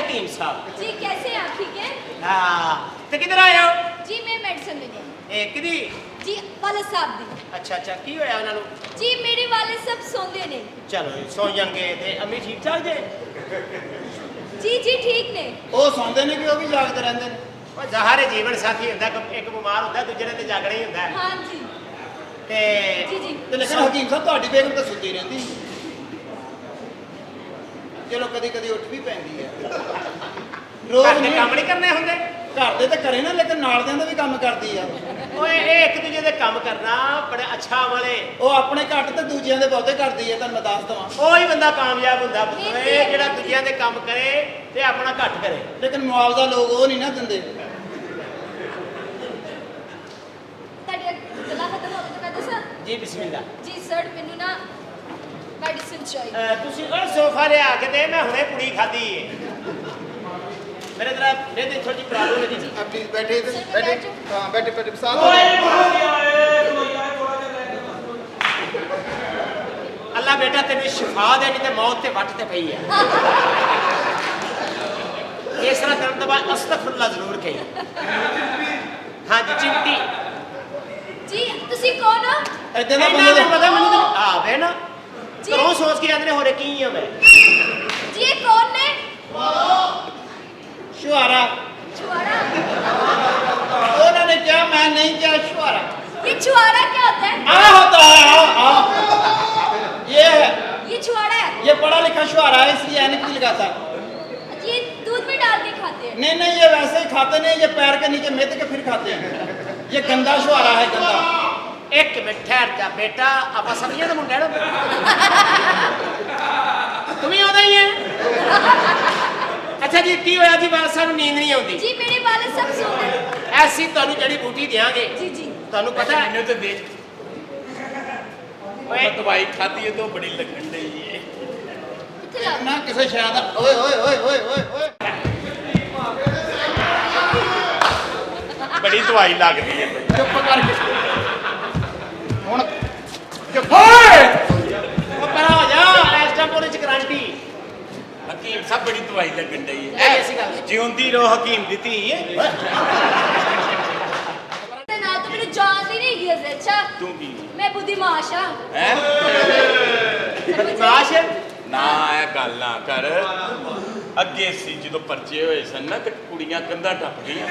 हकीम साहब जी कैसे हैं आप? ठीक है हाँ तो किधर आए हो जी। मैं मेडिसिन लेने किदी जी वाले साहब दी अच्छा अच्छा की होया उन्हां नूं जी मेरे वाले सब सोंदे ने चलो सौ जाएंगे ते अम्मी ठीक ठाक जे जी जी ठीक ने ਉਹ ਸੌਂਦੇ ਨੇ ਕਿ ਉਹ ਵੀ ਜਾਗਦੇ ਰਹਿੰਦੇ ਨੇ ਉਹ ਜ਼ਾਹਰ ਜੀਵਨ ਸਾਥੀ ਹੁੰਦਾ ਇੱਕ ਬਿਮਾਰ ਹੁੰਦਾ ਦੂਜੇ ਨੇ ਤੇ ਜਾਗਣਾ ਹੀ ਹੁੰਦਾ हाँ जी ਤੇ जी जी ਤੇ ਲੇਕਿਨ ਹਕੀਮ ਸਾਹਿਬ ਤੁਹਾਡੀ ਬੇਗਮ ਤਾਂ ਸੁੱਤੀ ਰਹਿੰਦੀ ਚਲੋ ਕਦੀ ਕਦੀ ਉੱਠ ਵੀ ਪੈਂਦੀ ਹੈ ਰੋਜ਼ ਘਰ ਦੇ ਨਹੀਂ ਕੰਮ ਨਹੀਂ ਕਰਨੇ ਹੁੰਦੇ ਘਰ ਦੇ ਤਾਂ ਕਰੇ ਨਾ ਲੇਕਿਨ ਨਾਲ ਦਿਆਂ ਦਾ ਵੀ ਕੰਮ ਕਰਦੀ ਆ ਓਏ ਇਹ ਇੱਕ ਦੂਜੇ ਦੇ ਕੰਮ ਕਰਨਾ ਬੜੇ ਅੱਛਾ ਵਾਲੇ ਉਹ ਆਪਣੇ ਘੱਟ ਤੇ ਦੂਜਿਆਂ ਦੇ ਬਹੁਤੇ ਕਰਦੀ ਹੈ ਤੁਹਾਨੂੰ ਮੈਂ ਦੱਸ ਦਵਾਂ ਉਹੀ ਬੰਦਾ ਕਾਮਯਾਬ ਹੁੰਦਾ ਪੁੱਤ ਇਹ ਜਿਹੜਾ ਦੂਜਿਆਂ ਦੇ ਕੰਮ ਕਰੇ ਤੇ ਆਪਣਾ ਘੱਟ ਕਰੇ ਲੇਕਿਨ ਮੁਆਵਜ਼ਾ ਲੋਕ ਉਹ ਨਹੀਂ ਨਾ ਦਿੰਦੇ ਤੁਹਾਡਾ ਗਲਾ ਖਤਮ ਹੋ ਗਿਆ ਤਾਂ ਮੈਂ ਦੱਸਾਂ ਜੀ ਬਿਸਮਿਲ੍ਲਾ ਜੀ ਸਰ ਮੈਨੂੰ ਨਾ ਮੈਡੀਸਿਨ ਚਾਹੀਦੀ ਤੁਸੀਂ ਉਹ ਸੋਫਾ ਲਿਆ ਕੇ ਦੇ ਮੈਂ ਹੁਣੇ ਪੁੜੀ ਖਾਧੀ ਏ ਮੇਰੇ ਤਰ੍ਹਾਂ ਦੇ ਥੋੜੀ ਜਿਹੀ ਪ੍ਰੋਬਲਮ ਹੈ ਜੀ आप प्लीज बैठे इधर सर, मैं बैठे बैठ जाऊं? हाँ बैठे बैठे साथ ਅੱਲਾ ਬੇਟਾ ਤੈਨੂੰ ਸ਼ਿਫਾ ਦੇ ਨਹੀਂ ਤੇ ਮੌਤ ਤੇ ਵੱਟ ਤੇ ਪਈ ਹੈ ਇਸ ਤਰ੍ਹਾਂ ਕਰਨ ਤੋਂ ਬਾਅਦ ਅਸਤਗਫੁਰullah ਜ਼ਰੂਰ ਕਹੀ ਹਾਂ ਜੀ ਚਿਮਟੀ ਜੀ ਤੁਸੀਂ ਕੌਣ ਹੋ इधर ना ਇਹਨਾਂ बंदे ਨੂੰ ਪਤਾ ਮੈਨੂੰ ਤਾਂ ਆ ਵੇ ਨਾ ਜੀ ਘਰੋਂ ਸੋਚ ਕੇ ਆਂਦੇ ਨੇ ਹੋਰੇ ਕੀ ਆ ਮੈਂ जी ये कौन ने शुहारा छुआरा उन्होंने क्या मैं नहीं क्या शुहारा ये छुआरा क्या होता है आ होता है आ ये है ये छुआरा है ये पढ़ा लिखा शुहारा है इसलिए ऐनक भी लगाता है ये दूध में डाल के खाते हैं नहीं नहीं ये वैसे ही खाते नहीं ये पैर के नीचे मेद के फिर खाते हैं ये गंदा शुहारा है गंदा ਇੱਕ ਮਿੰਟ ਠਹਿਰ ਜਾ ਬੇਟਾ ਆਪਾਂ ਸਮਝੀਏ ਤਾਂ ਮੁੰਡਾ ਨਾ ਤੂੰ ਵੀ ਆਉਂਦਾ ਹੀ ਹੈ ਅੱਛਾ ਜੀ ਕੀ ਹੋਇਆ ਜੀ ਬਾਤ ਸਾਨੂੰ ਨੀਂਦ ਨਹੀਂ ਆਉਂਦੀ जी मेरे वाले सब सो गए ਐਸੀ ਤੁਹਾਨੂੰ ਜੜੀ ਬੂਟੀ ਦਿਆਂਗੇ जी जी ਤੁਹਾਨੂੰ ਪਤਾ ਹੈ ਮੈਨੂੰ ਤੇ ਦੇਖ ਓਏ ਮੈਂ ਦਵਾਈ ਖਾਧੀ ਹੈ ਤੇ ਉਹ ਬੜੀ ਲੱਗਣ ਡਈ ਏ कितने लाओ ना किसे शायद ओए ओए ओए ओए ओए ओए ਬੜੀ ਦਵਾਈ ਲੱਗਦੀ ਹੈ चुप कर हुन चुप ਉਹ ਪਰਾਂ ਹੋ ਜਾ ਇਸ ਟਾਈਮ ਪੁਲਿਸ ਗਰੰਟੀ ਹਕੀਮ ਸਾਹਿਬ ਬੜੀ ਦਵਾਈ ਲੱਗਣ ਡਈ ਇਹ ਹੈ ਐਸੀ ਗੱਲ ਨਹੀਂ। ਜਿਉਂਦੀ ਰੋ ਹਕੀਮ ਦੀ ਧੀ ਏ ना तो मेरे जानती नहीं है अच्छा ਤੂੰ ਕੀ मैं बुद्धिमाश हाँ ਹੈ ਬਦਮਾਸ਼ ਨਾ ਇਹ ਗੱਲ ਨਾ ਕਰ ਅੱਗੇ ਸੀ ਜਦੋਂ ਪਰਚੇ ਹੋਏ ਸਨ ਨਾ ਤੇ ਕੁੜੀਆਂ ਕੰਧਾਂ ਟੱਪ ਗਈਆਂ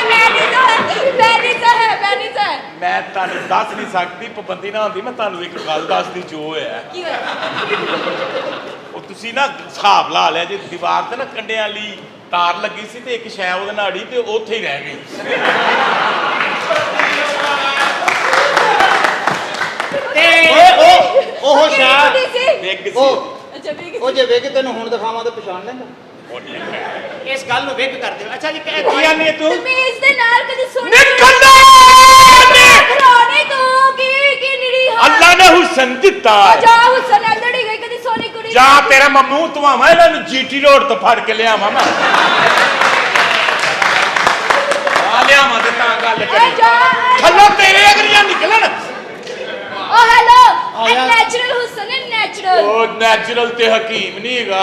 मैंने तो है ਮੈਂ ਤੁਹਾਨੂੰ ਦੱਸ ਨਹੀਂ ਸਕਦੀ ਪਾਬੰਦੀ ਨਾ ਹੁੰਦੀ ਮੈਂ ਤੁਹਾਨੂੰ ਇੱਕ ਗੱਲ ਦੱਸਦੀ ਜੋ ਹੋਇਆ की है ਉਹ ਤੁਸੀਂ ਨਾ ਹਿਸਾਬ ਲਾ ਲਿਆ ਜੇ ਦੀਵਾਰ ਤੇ ਨਾ ਕੰਡਿਆਂ ਵਾਲੀ ਤਾਰ ਲੱਗੀ ਸੀ ਤੇ ਇੱਕ ਸ਼ੈ ਉਹਦੇ ਨਾਲ ਅੜੀ ਤੇ ਉੱਥੇ ਹੀ ਰਹਿ ਗਈ ਤੇ ओए ओ ओहो शायद ਡਿੱਗ ਸੀ ओ अच्छा ठीक ओ जे वेख तेन हुन दिखावां ते पहचान लेंगा ਉਹ ਡਿੱਗ ਗਿਆ। ਇਸ ਗੱਲ ਨੂੰ ਵੇਖ ਕਰ ਦਿਓ ਅੱਛਾ ਜੀ ਕੀ ਆਨੀ ਹੈ ਤੂੰ मैं इस दे नाल कदी सुन ਨਿਕਲਦਾ पुराने तो की निरी ਅੱਲਾ ਨੇ ਹੁਸਨ ਦਿੱਤਾ ਹੈ। जा हुसन लड़ी गई कदी सोनी कुड़ी ਜਾ ਤੇਰਾ ਮੈਂ ਮੂੰਹ ਧਵਾਵਾਂ ਇਹਨਾਂ ਨੂੰ ਜੀਟੀ ਰੋਡ ਤੋਂ ਫੜ ਕੇ ਲਿਆਵਾਂ ਮੈਂ ਆ ਲਿਆਵਾਂ ਤੇ ਤਾਂ ਗੱਲ ए ਕਰੀ जा ਹੱਲੋ ਤੇਰੇ ਅਗਰੀਆਂ ਨਿਕਲਣ ओ हेलो आया। नेचुरल हुसन है नेचुरल ਉਹ ਨੈਚੁਰਲ ਤੇ ਹਕੀਮ ਨਹੀਂ ਹੈਗਾ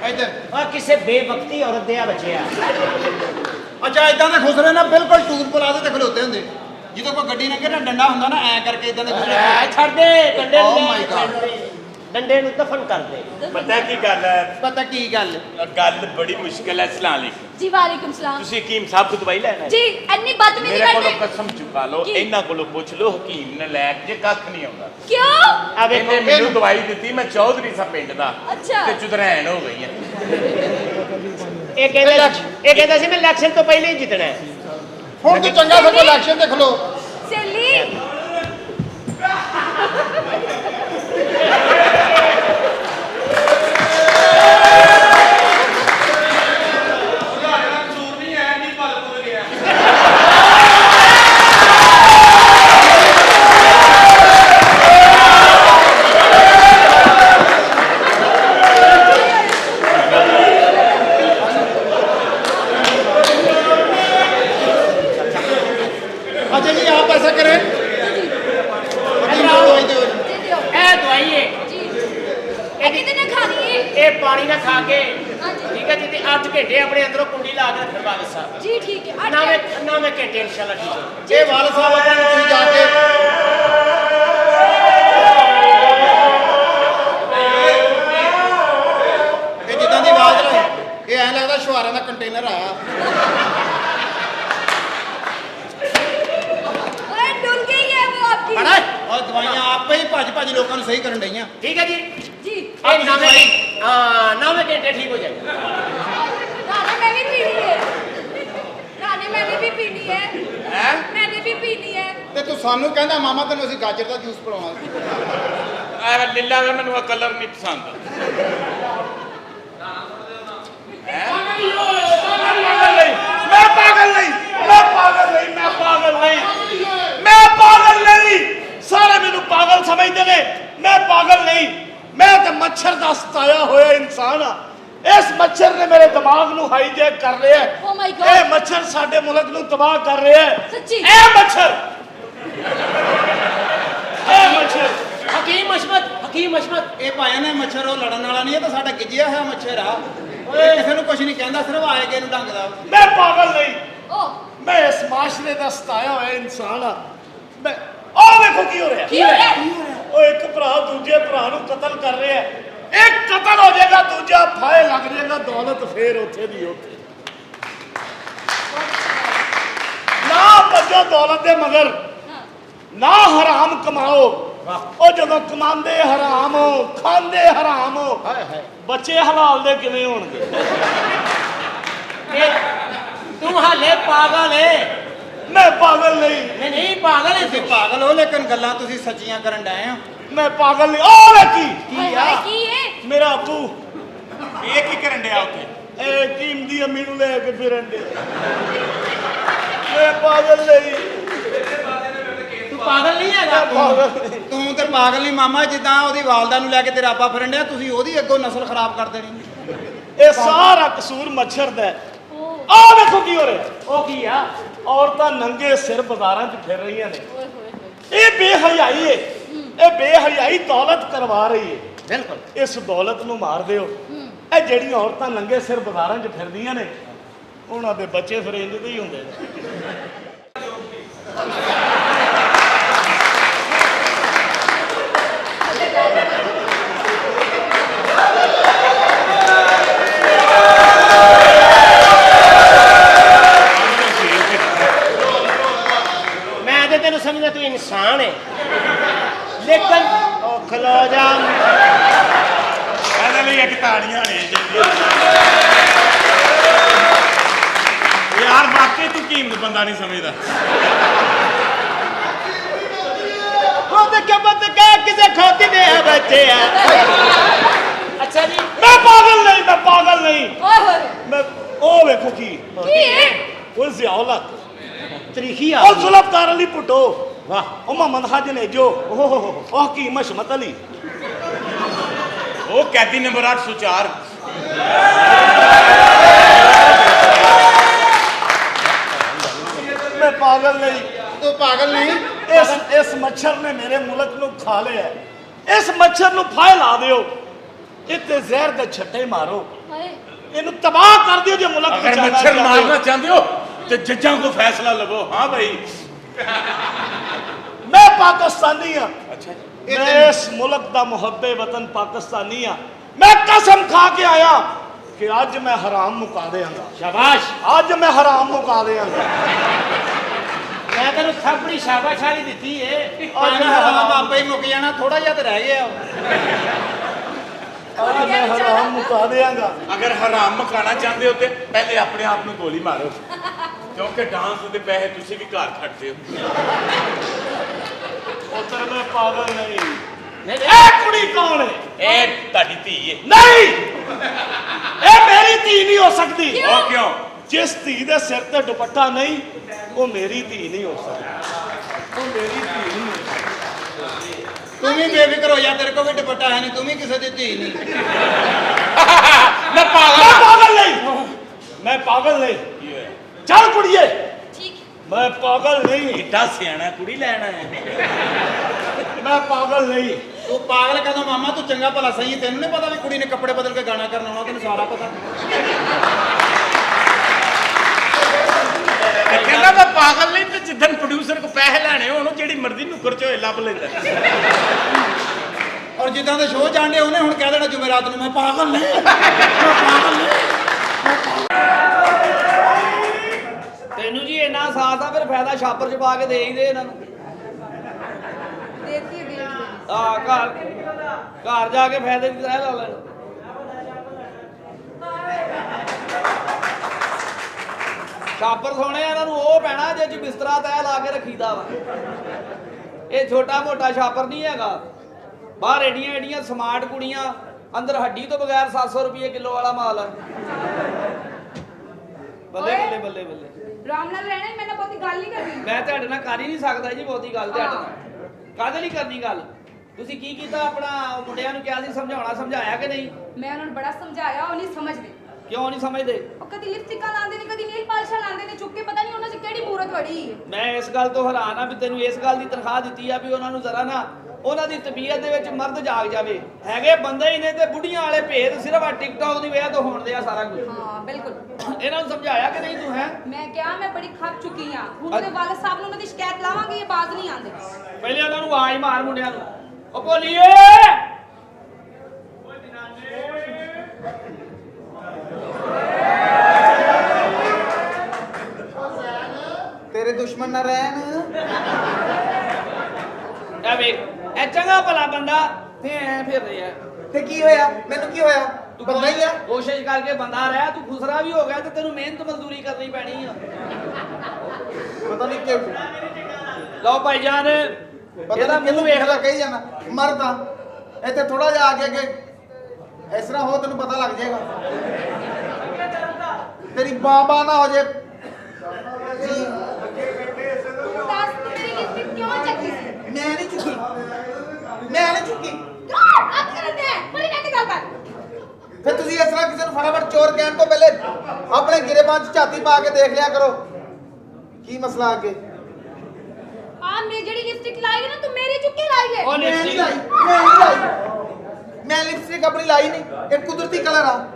इधर ਆ ਕਿਸੇ ਬੇਵਕਤੀ ਔਰਤ ਦੇ ਆ ਬੱਚਿਆ अच्छा इदां दे खुसरे ना बिल्कुल टूर प्लाजा ते खलोते हुंदे ਜਦੋਂ ਕੋਈ ਗੱਡੀ ਲੰਘੇ ਨਾ ਡੰਡਾ ਹੁੰਦਾ ਨਾ ਐ ਕਰਕੇ ਇਦਾਂ ਦੇ ਖੁਸਰੇ ਛੱਡ ਦੇ ਡੰਡੇ Oh ਨੂੰ my God. ਛੱਡ ਦੇ। ਡੰਡੇ ਨੂੰ ਦਫਨ ਕਰ ਦੇ ਪਤਾ ਕੀ ਗੱਲ ਹੈ ਪਤਾ ਕੀ ਗੱਲ ਗੱਲ ਬੜੀ ਮੁਸ਼ਕਿਲ ਹੈ ਸਲਾਮ ਅਲੈਕੁਮ जी वालेकुम सलाम ਤੁਸੀਂ ਹਕੀਮ ਸਾਹਿਬ ਕੋਲ ਦਵਾਈ ਲੈਣਾ ਹੈ जी अन्नी बदतमीजी ਮੇਰੇ ਕੋਲੋਂ करते ਕਸਮ ਚੁਕਾ ਲਓ ਕੀ? ਇਹਨਾਂ ਕੋਲੋਂ ਪੁੱਛ ਲਓ ਹਕੀਮ ਨੇ ਲੈ ਕੇ ਕੱਖ ਨਹੀਂ ਆਉਂਦਾ क्यों ਆ ਵੇਖੋ ਇਹਨੇ ਮੈਨੂੰ ਦਵਾਈ ਦਿੱਤੀ ਮੈਂ ਚੌਧਰੀ ਸਾਹਿਬ ਪਿੰਡ ਦਾ अच्छा ਤੇ ਚੁਦਰੈਣ ਹੋ ਗਈ ਹੈ ਇਹ ਕਹਿੰਦਾ ਸੀ ਮੈਂ ਇਲੈਕਸ਼ਨ ਤੋਂ ਪਹਿਲੇ ਹੀ ਜਿੱਤਣਾ ਹੈ ਹੁਣ ਤੂੰ ਚੰਗਾ ਫਿਰ ਇਲੈਕਸ਼ਨ ਤੇ ਖਲੋ सेली अच्छा जी आप ऐसा करें हकीम को दवाई दो ਪਾਣੀ ਨਾ ਖਾ ਕੇ ਹਾਂਜੀ। ਠੀਕ ਹੈ ਜੀ ਤੇ 8 ਘੰਟੇ ਆਪਣੇ ਅੰਦਰੋਂ ਕੁੰਡੀ ਲਾ ਕੇ ਰੱਖਣ ਵਾਲੇ ਸਾਹਿਬ ਜੀ ਠੀਕ ਹੈ ਨਵੇਂ ਘੰਟੇ ਇਨਸ਼ਾਅੱਲਾ ਠੀਕ ਹੋ ਇਹ ਵਾਲ ਸਾਹਿਬ ਆਪਾਂ ਨੂੰ ਤੁਸੀਂ ਜਾ ਕੇ ਇਹ ਜਿੱਦਾਂ ਦੀ ਆਵਾਜ਼ ਰਹੀ ਇਹ ਐਂ ਲੱਗਦਾ ਸ਼ੁਹਾਰਿਆਂ ਦਾ ਕੰਟੇਨਰ ਆਇਆ ओए डुल गई है वो आपकी ਹਣਾ ਔਰ ਦਵਾਈਆਂ ਆਪੇ ਹੀ ਭੱਜ ਲੋਕਾਂ ਨੂੰ ਸਹੀ ਕਰਨ ਡਈਆਂ ਠੀਕ ਹੈ ਜੀ जी ਇਹ ਨਵੇਂ ਘੰਟੇ ਠੀਕ ਹੋ ਜਾਏਗਾ रानी मैंने भी पीनी है रानी मैंने भी पीनी है ਹੈ मैंने भी पीनी है ਤੇ ਤੂੰ ਸਾਨੂੰ ਕਹਿੰਦਾ ਮਾਮਾ ਤੈਨੂੰ ਅਸੀਂ ਗਾਜਰ ਦਾ ਜੂਸ ਪਿਲਾਉਣਾ ਐ ਲੀਲਾ ਦਾ ਮੈਨੂੰ ਕਲਰ ਨਹੀਂ ਪਸੰਦ ਮੈਂ ਪਾਗਲ ਨਹੀਂ ਸਾਰੇ ਮੈਨੂੰ ਪਾਗਲ ਸਮਝਦੇ ਨੇ ਮੈਂ ਪਾਗਲ ਨਹੀਂ ਮੈਂ ਤਾਂ ਮੱਛਰ ਦਾ ਸਤਾਇਆ ਹੋਇਆ ਇਨਸਾਨ ਆ ਇਸ ਮੱਛਰ ਨੇ ਮੇਰੇ ਦਿਮਾਗ ਨੂੰ ਹਾਈਜੈਕ ਕਰ ਲਿਆ ਹੈ। Oh my God! ਇਹ ਮੱਛਰ ਸਾਡੇ ਮੁਲਕ ਨੂੰ ਤਬਾਹ ਕਰ ਰਿਹਾ ਹੈ ਸੱਚੀ? ਇਹ ਮੱਛਰ ਹਕੀਮ ਅਸ਼ਮਤ ਇਹ ਭਾਇਆ ਨੇ ਮੱਛਰ ਉਹ ਲੜਨ ਵਾਲਾ ਨਹੀਂ ਇਹ ਤਾਂ ਸਾਡਾ ਗਿੱਜਿਆ ਹੋਇਆ ਮੱਛਰ ਆ ਇਹ ਕਿਸੇ ਨੂੰ ਕੁਝ ਨਹੀਂ ਕਹਿੰਦਾ ਸਿਰਫ ਆਏ ਕੇ ਨੂੰ ਡੰਗਦਾ ਮੈਂ ਪਾਗਲ ਨਹੀਂ ओ ਮੈਂ ਇਸ ਮਾਸ਼ਰੇ ਦਾ ਸਤਾਇਆ ਹੋਇਆ ਇਨਸਾਨ ਆ ਮੈਂ ਆਹ ਵੇਖੋ ਕੀ ਹੋ ਰਿਹਾ की हो रहा है ਉਹ ਇੱਕ ਭਰਾ ਦੂਜੇ ਭਰਾ ਨੂੰ ਕਤਲ ਕਰ ਰਿਹਾ ਹੈ ਇੱਕ ਕਤਲ ਹੋ ਜਾਏਗਾ ਦੂਜਾ ਫਾਇ ਲੱਗ ਜਾਏਗਾ ਦੌਲਤ ਫੇਰ ਉੱਥੇ ਦੀ ਉੱਥੇ ਨਾ ਭੱਜੋ ਦੌਲਤ ਦੇ ਮਗਰ ਨਾ ਹਰਾਮ ਕਮਾਓ ਉਹ ਜਦੋਂ ਕਮਾਉਂਦੇ ਹਰਾਮ ਖਾਂਦੇ ਹਰਾਮ ਹਾਏ ਹਾਏ ਬੱਚੇ ਹਲਾਲ ਦੇ ਕਿਵੇਂ ਹੋਣਗੇ ਤੂੰ ਹਾਲੇ ਪਾਗਲ ਹੈ ਮੈਂ ਪਾਗਲ ਨਹੀਂ ਨਹੀਂ ਪਾਗਲ ਹੈ ਤੁਸੀਂ ਪਾਗਲ ਹੋ ਲੇਕਿਨ ਗੱਲਾਂ ਤੁਸੀਂ ਸੱਚੀਆਂ ਕਰਨ ਡਏ ਆ ਮੈਂ ਪਾਗਲ ਨਹੀਂ ਉਹ ਵੇਖੀ हाय हाय की है ਮੇਰਾ ਅੱਬੂ ਇਹ ਕੀ ਕਰਨ ਡਿਆ ਉੱਥੇ ਇਹ ਕੀਮ ਦੀ ਅੰਮੀ ਨੂੰ ਲੈ ਕੇ ਫਿਰਨ ਡਿਆ ਮੈਂ ਪਾਗਲ ਨਹੀਂ ਤੂੰ ਪਾਗਲ ਨਹੀਂ ਹੈਗਾ ਪਾਗਲ ਨਹੀਂ ਤੂੰ ਤੇ ਪਾਗਲ ਨਹੀਂ ਮਾਮਾ ਜਿੱਦਾਂ ਉਹਦੀ ਵਾਲਦਾ ਨੂੰ ਲੈ ਕੇ ਤੇਰਾ ਆਪਾ ਫਿਰਨ ਡਿਆ ਤੁਸੀਂ ਉਹਦੀ ਅੱਗੋਂ ਨਸਲ ਖਰਾਬ ਕਰ ਦੇਣੀ ਇਹ ਸਾਰਾ ਕਸੂਰ ਮੱਛਰ ਦਾ ਹੈ ओ ਆਹ ਵੇਖੋ ਕੀ ਹੋ ਰਿਹਾ ਉਹ ਕੀ ਆ ਔਰਤਾਂ ਨੰਗੇ ਸਿਰ ਬਾਜ਼ਾਰਾਂ 'ਚ ਫਿਰ ਰਹੀਆਂ ਨੇ ओए होए ਇਹ ਬੇਹਯਾਈ ਹੈ ਇਹ ਬੇਹਯਾਈ ਦੌਲਤ ਕਰਵਾ ਰਹੀ ਹੈ ਬਿਲਕੁਲ ਇਸ ਦੌਲਤ ਨੂੰ ਮਾਰ ਦਿਓ ਇਹ ਜਿਹੜੀਆਂ ਔਰਤਾਂ ਨੰਗੇ ਸਿਰ ਬਾਜ਼ਾਰਾਂ 'ਚ ਫਿਰਦੀਆਂ ਨੇ ਉਹਨਾਂ ਦੇ ਬੱਚੇ ਫਿਰ ਇੰਜ ਦੇ ਹੀ ਹੁੰਦੇ ਨੇ ਮੈਂ ਤੇ ਤੈਨੂੰ ਸਮਝਦਾ ਤੂੰ ਇਨਸਾਨ ਹੈ ਲੇਕਿਨ ਉਹ ਖਲੋ ਜਾ ਇਹਦੇ ਲਈ ਇੱਕ ਤਾੜੀਆਂ ਨੇ ਯਾਰ ਵਾਕਈ ਤੂੰ ਕੀਮਤ ਬੰਦਾ ਨਹੀਂ ਸਮਝਦਾ ਖੁਦ ਕਬਤ ਕਹਿ ਕਿਸੇ ਖੋਤੀ ਦੇ ਬੱਚਿਆ ਅੱਛਾ ਜੀ ਮੈਂ ਪਾਗਲ ਨਹੀਂ ओए होए ਮੈਂ ਉਹ ਵੇਖੋ ਕੀ की है ਉਹ ਜ਼ਿਆਉਲਤ ਤਰੀਖੀ ਆ ਉਹ ਜ਼ੁਲਫਕਾਰ ਅਲੀ ਭੁੱਟੋ ਵਾਹ ਉਹ ਮੁਹੰਮਦ ਹਾਜ ਨੇ ਜੋ ਉਹ ਹਕੀਮ ਹਸ਼ਮਤ ਅਲੀ ਉਹ ਕੈਦੀ ਨੰਬਰ 804 ਮੈਂ ਪਾਗਲ ਨਹੀਂ ਤੂੰ ਪਾਗਲ ਨਹੀਂ ਇਸ ਮੱਛਰ ਨੇ ਮੇਰੇ ਮੁਲਕ ਨੂੰ ਖਾ ਲਿਆ ਇਸ ਮੱਛਰ ਨੂੰ ਫਾਇ ਲਾ ਦਿਓ ਇੱਥੇ ਜ਼ਹਿਰ ਦੇ ਛੱਟੇ ਮਾਰੋ हाय ਇਹਨੂੰ ਤਬਾਹ ਕਰ ਦਿਓ ਜੇ ਮੁਲਕ अगर मच्छर मारना चाहते हो तो जज्जा को फैसला लगो हाँ भाई ਮੈਂ ਪਾਕਿਸਤਾਨੀ ਹਾਂ अच्छा ਮੈਂ ਇਸ ਮੁਲਕ ਦਾ ਮੁਹੱਬੇ ਵਤਨ ਪਾਕਿਸਤਾਨੀ ਹਾਂ ਮੈਂ ਕਸਮ ਖਾ ਕੇ ਆਇਆ ਕਿ ਅੱਜ ਮੈਂ ਹਰਾਮ ਮੁਕਾ ਦੇਵਾਂਗਾ ਸ਼ਾਬਾਸ਼ ਅੱਜ ਮੈਂ ਹਰਾਮ ਮੁਕਾ ਦੇਵਾਂਗਾ ਮੈਂ ਤੈਨੂੰ ਥਾਪੜੀ ਸ਼ਾਬਾਸ਼ਾਰੀ ਦਿੱਤੀ ਏ ਅੱਜ ਹਰਾਮ ਆਪੇ ਹੀ ਮੁੱਕ ਜਾਣਾ ਥੋੜਾ ਜਿਹਾ ਤੇ ਰਹਿ ਗਿਆ ਅੱਜ ਮੈਂ ਹਰਾਮ ਮੁਕਾ ਦੇਵਾਂਗਾ अगर हराम मकाना चाहते हो तो पहले अपने आप में गोली मारो क्योंकि डांस के पैसे तुसी भी घर खटते हो ਪੁੱਤਰ ਮੈਂ ਪਾਗਲ ਨਹੀਂ ਨਹੀਂ ਇਹ ਕੁੜੀ ਕੌਣ ਹੈ ए ताड़ी धी है ਨਹੀਂ ਇਹ ਮੇਰੀ ਧੀ ਨਹੀਂ ਹੋ ਸਕਦੀ वो क्यों ਜਿਸ ਧੀ ਦੇ ਸਿਰ ਤੇ ਦੁਪੱਟਾ ਨਹੀਂ ਉਹ ਮੇਰੀ ਧੀ ਨਹੀਂ ਹੋ ਸਕਦੀ ਉਹ ਮੇਰੀ ਧੀ ਨਹੀਂ ਹੋ ਸਕਦੀ ਤੂੰ ਵੀ ਬੇਫਿਕਰ ਹੋ ਜਾ ਤੇਰੇ ਕੋਲ ਵੀ ਦੁਪੱਟਾ ਹੈ ਨਹੀਂ ਤੂੰ ਵੀ ਕਿਸੇ ਦੀ ਧੀ ਨਹੀਂ ਮੈਂ ਪਾਗਲ ਨਹੀਂ ਮੈਂ ਪਾਗਲ ਨਹੀਂ ਚੱਲ ਕੁੜੀਏ ठीक मैं पागल नहीं एडा सियाना कुड़ी लैना है मैं पागल नहीं ਤੂੰ ਪਾਗਲ ਕਦੋਂ ਮਾਮਾ, ਤੂੰ ਚੰਗਾ ਭਲਾ ਸਹੀ, ਤੈਨੂੰ ਨਹੀਂ ਪਤਾ ਵੀ ਕੁੜੀ ਨੇ ਕੱਪੜੇ ਬਦਲ ਕੇ ਗਾਣਾ ਕਰਨ ਆਉਣਾ, ਤੈਨੂੰ ਸਾਰਾ ਪਤਾ। ਕਹਿੰਦਾ ਮੈਂ ਪਾਗਲ ਨਹੀਂ, ਤੇ ਜਿੱਦਣ ਪ੍ਰੋਡਿਊਸਰ ਕੋ ਪੈਸੇ ਲੈਣੇ ਉਹਨੂੰ ਜਿਹੜੀ ਮਰਜ਼ੀ ਨੁਕਰ ਚੋਂ ਲੱਭ ਲੈਂਦਾ। ਔਰ ਜਿੱਦਾਂ ਦੇ ਸ਼ੋਅ ਜਾਣਦੇ ਉਹਨੇ ਹੁਣ ਕਹਿ ਦੇਣਾ ਜੁਮੇਰਾਤ ਨੂੰ ਮੈਂ ਪਾਗਲ ਨਹੀਂ, ਮੈਂ ਪਾਗਲ ਨਹੀਂ। ਤੈਨੂੰ ਜੀ ਇੰਨਾ ਸਾਥ ਆ, ਫਿਰ ਫਾਇਦਾ ਛਾਪਰ ਚ ਪਾ ਕੇ ਦੇ ਹੀ ਦੇ ਇਹਨਾਂ ਨੂੰ। ਦੇਤੀ ਦੇ ਆ ਘਰ ਜਾ ਕੇ ਫਾਇਦੇ ਦੀ ਤਰ੍ਹਾਂ ਲਾ ਲੈਣ। ਛਾਪਰ ਸੋਣੇ ਇਹਨਾਂ ਨੂੰ ਉਹ ਪੈਣਾ ਜੇ ਚ ਬਿਸਤਰਾ ਤੈ ਲਾ ਕੇ ਰੱਖੀਦਾ ਵਾ। ਇਹ ਛੋਟਾ ਮੋਟਾ ਛਾਪਰ ਨਹੀਂ ਹੈਗਾ। ਬਾਹਰ ਏਡੀਆਂ ਏਡੀਆਂ ਸਮਾਰਟ ਕੁੜੀਆਂ, ਅੰਦਰ ਹੱਡੀ ਤੋਂ ਬਗੈਰ 700 ਰੁਪਏ ਕਿਲੋ ਵਾਲਾ ਮਾਲ ਆ। ਬੱਲੇ ਬੱਲੇ ਬੱਲੇ ਬੱਲੇ। ਰਾਮ ਨਾਲ ਰਹਿਣਾ, ਮੈਂ ਨਾ ਬਹੁਤੀ ਗੱਲ ਨਹੀਂ ਕਰਨੀ। ਮੈਂ ਤੁਹਾਡੇ ਨਾਲ ਕਰ ਹੀ ਨਹੀਂ ਸਕਦਾ ਜੀ ਬਹੁਤੀ ਗੱਲ ਤੁਹਾਡੇ ਨਾਲ। ਕਾਹਦੇ ਲਈ ਕਰਨੀ ਗੱਲ? ਤੁਸੀਂ ਕੀ ਕੀਤਾ ਆਪਣਾ ਮੁੰਡਿਆਂ ਨੂੰ ਕਿਹਾ ਸੀ ਸਮਝਾਉਣਾ, ਸਮਝਾਇਆ ਕਿ ਨਹੀਂ? ਮੈਂ ਉਹਨਾਂ ਨੂੰ ਬੜਾ ਸਮਝਾਇਆ, ਉਹ ਨਹੀਂ ਸਮਝਦੇ। ਕਿਉਂ ਨਹੀਂ ਸਮਝਦੇ? ਉਹ ਕਦੀ ਲਿਪਸਟਿਕਾਂ ਲਾਉਂਦੇ ਨੇ, ਕਦੀ ਨੀਲ ਪਾਲਿਸ਼ਾਂ ਲਾਉਂਦੇ ਨੇ, ਚੁੱਕ ਕੇ ਪਤਾ ਨਹੀਂ ਉਹਨਾਂ 'ਚ ਕਿਹੜੀ ਮੂਰਤ ਵੜੀ ਹੈ। ਮੈਂ ਇਸ ਗੱਲ ਤੋਂ ਹੈਰਾਨ ਆ ਵੀ ਤੈਨੂੰ ਇਸ ਗੱਲ ਦੀ ਤਨਖਾਹ ਦਿੱਤੀ ਆ ਵੀ ਉਹਨਾਂ ਨੂੰ ਜ਼ਰਾ ਨਾ ਉਹਨਾਂ ਦੀ ਤਬੀਅਤ ਦੇ ਵਿੱਚ ਮਰਦ ਜਾਗ ਜਾਵੇ। ਹੈਗੇ ਬੰਦੇ ਹੀ ਨੇ ਤੇ ਬੁੱਢੀਆਂ ਵਾਲੇ ਭੇਦ ਸਿਰਫ ਆ ਟਿਕਟੌਕ ਦੀ ਵਜ੍ਹਾ ਤੋਂ ਹੋਣ ਦੇ ਆ ਸਾਰਾ ਕੁਝ। ਹਾਂ ਬਿਲਕੁਲ। ਇਹਨਾਂ ਨੂੰ ਸਮਝਾਇਆ ਕਿ ਨਹੀਂ ਤੂੰ? ਹੈ ਮੈਂ ਕਿਹਾ ਮੈਂ ਬੜੀ ਖੱਪ ਚੁੱਕੀ ਆ, ਹੁਣ ਤੇ ਵਾਲੇ ਸਾਹਿਬ ਨੂੰ ਮੈਂ ਦੀ ਸ਼ਿਕਾਇਤ ਲਾਵਾਂਗੀ, ਇਹ ਬਾਜ਼ ਨਹੀਂ ਆਉਂਦੇ। ਪਹਿਲੇ ਉਹਨਾਂ ਨੂੰ ਆਵਾਜ਼ ਮਾਰ ਮੁੰਡਿਆਂ ਨੂੰ, ਉਹ ਬੋਲੀਏ ਤੇਰੇ ਦੁਸ਼ਮਣ ਨਾ ਰਹਿਣ। ਇਹ ਵੇਖ, ਇਹ ਚੰਗਾ ਭਲਾ ਬੰਦਾ ਤੇ ਐ ਫਿਰ ਰਿਹਾ। ਤੇ ਕੀ ਹੋਇਆ? ਮੈਨੂੰ ਕੀ ਹੋਇਆ? ਤੂੰ ਬੰਦਾ ਹੀ ਆ। ਕੋਸ਼ਿਸ਼ ਕਰਕੇ ਬੰਦਾ ਰਹਿ, ਤੂੰ ਖੁਸਰਾ ਵੀ ਹੋ ਗਿਆ ਤੇ ਤੈਨੂੰ ਮਿਹਨਤ ਮਜ਼ਦੂਰੀ ਕਰਨੀ ਪੈਣੀ ਆ। ਪਤਾ ਨਹੀਂ ਕਿਉਂ ਲਓ ਭਾਈ ਜਾਨ, ਇਹਦਾ ਮੂੰਹ ਵੇਖ ਲੈ। ਕਹੀ ਜਾਣਾ ਮਰਦਾ ਇੱਥੇ ਥੋੜਾ ਜਿਹਾ ਆ ਕੇ ਇਸ ਤਰ੍ਹਾਂ ਹੋ, ਤੈਨੂੰ ਪਤਾ ਲੱਗ ਜਾਏਗਾ। ਤੇਰੀ ਬਾਬਾ ਨਾ ਹੋ ਜੇ। ਜੀ ਤੂੰ ਦੱਸ ਤੂੰ ਮੇਰੀ ਲਿਪਸਟਿਕ ਕਿਉਂ ਚੱਕੀ ਸੀ? ਮੈਂ ਨਹੀਂ ਚੁੱਕੀ, ਮੈਂ ਨਹੀਂ ਚੁੱਕੀ। ਅੱਖ ਕਰਦੇ ਬੜੀ ਨੈਟ ਗੱਲ ਕਰ। ਫਿਰ ਤੁਸੀਂ ਇਸ ਤਰ੍ਹਾਂ ਕਿਸੇ ਨੂੰ ਫਟਾਫਟ ਚੋਰ ਕਹਿਣ ਤੋਂ ਪਹਿਲੇ ਆਪਣੇ ਗਿਰੇਬਾਨ 'ਚ ਝਾਤੀ ਪਾ ਕੇ ਦੇਖ ਲਿਆ ਕਰੋ ਕੀ ਮਸਲਾ ਅੱਗੇ। ਆ ਮੈਂ ਜਿਹੜੀ ਲਿਪਸਟਿਕ ਲਾਈ ਹੈ ਨਾ, ਤੂੰ ਮੇਰੀ ਚੁੱਕੀ ਲਾਈ ਹੈ। ਉਹ ਮੈਂ ਨਹੀਂ ਲਿਪਸਟਿਕ ਲਾਈ, ਮੈਂ ਨਹੀਂ ਲਾਈ। ਮੈਂ ਲਿਪਸਟਿਕ ਆਪਣੀ ਲਾਈ ਨਹੀਂ, ਇਹ ਕੁਦਰਤੀ ਕਲਰ ਆ।